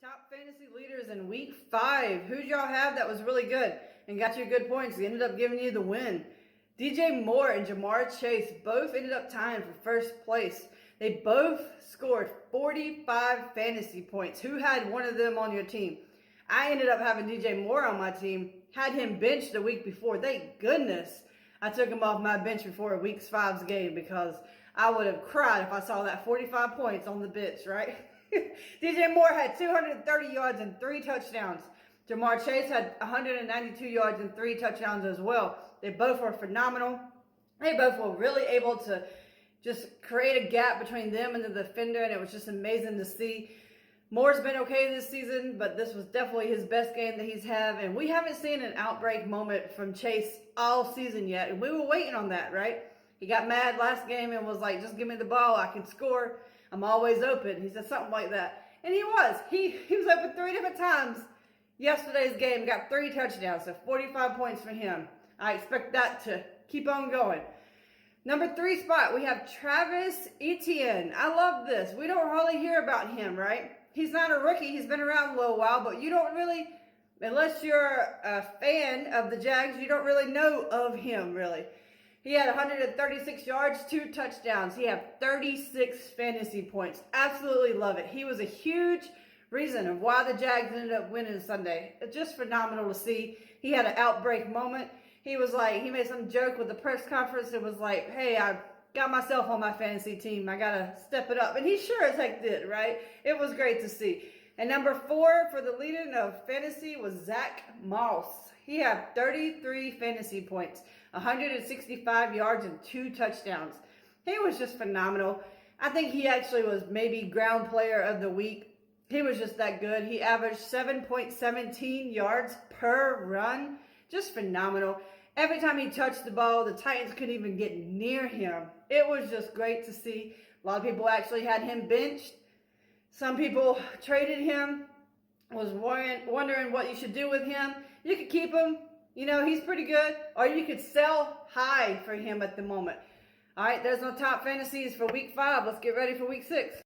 Top fantasy leaders in week 5. Who'd y'all have that was really good and got you good points? They ended up giving you the win. DJ Moore and Ja'Marr Chase both ended up tying for first place. They both scored 45 fantasy points. Who had one of them on your team? I ended up having DJ Moore on my team. Had him benched the week before. Thank goodness I took him off my bench before week 5's game because I would have cried if I saw that 45 points on the bench, right? DJ Moore had 230 yards and 3 touchdowns. Ja'Marr Chase had 192 yards and 3 touchdowns as well. They both were phenomenal. They both were really able to just create a gap between them and the defender, and it was just amazing to see. Moore's been okay this season, but this was definitely his best game that he's had, and we haven't seen an outbreak moment from Chase all season yet, and we were waiting on that, right? He got mad last game and was like, just give me the ball, I can score. I'm always open. He said something like that. And he was. He was open 3 different times yesterday's game. Got 3 touchdowns, so 45 points for him. I expect that to keep on going. Number 3 spot, we have Travis Etienne. I love this. We don't hardly hear about him, right? He's not a rookie. He's been around a little while, but you don't really, unless you're a fan of the Jags, you don't really know of him, really. He had 136 yards, 2 touchdowns. He had 36 fantasy points. Absolutely love it. He was a huge reason of why the Jags ended up winning Sunday. It's just phenomenal to see. He had an outbreak moment. He was like, he made some joke with the press conference. It was like, hey, I got myself on my fantasy team. I got to step it up. And he sure as heck did, right? It was great to see. And number 4 for the leading of fantasy was Zach Moss. He had 33 fantasy points, 165 yards, and 2 touchdowns. He was just phenomenal. I think he actually was maybe ground player of the week. He was just that good. He averaged 7.17 yards per run. Just phenomenal. Every time he touched the ball, the Titans couldn't even get near him. It was just great to see. A lot of people actually had him benched. Some people traded him, was wondering what you should do with him. You could keep him. You know, he's pretty good. Or you could sell high for him at the moment. All right, there's no top fantasies for week 5. Let's get ready for week 6.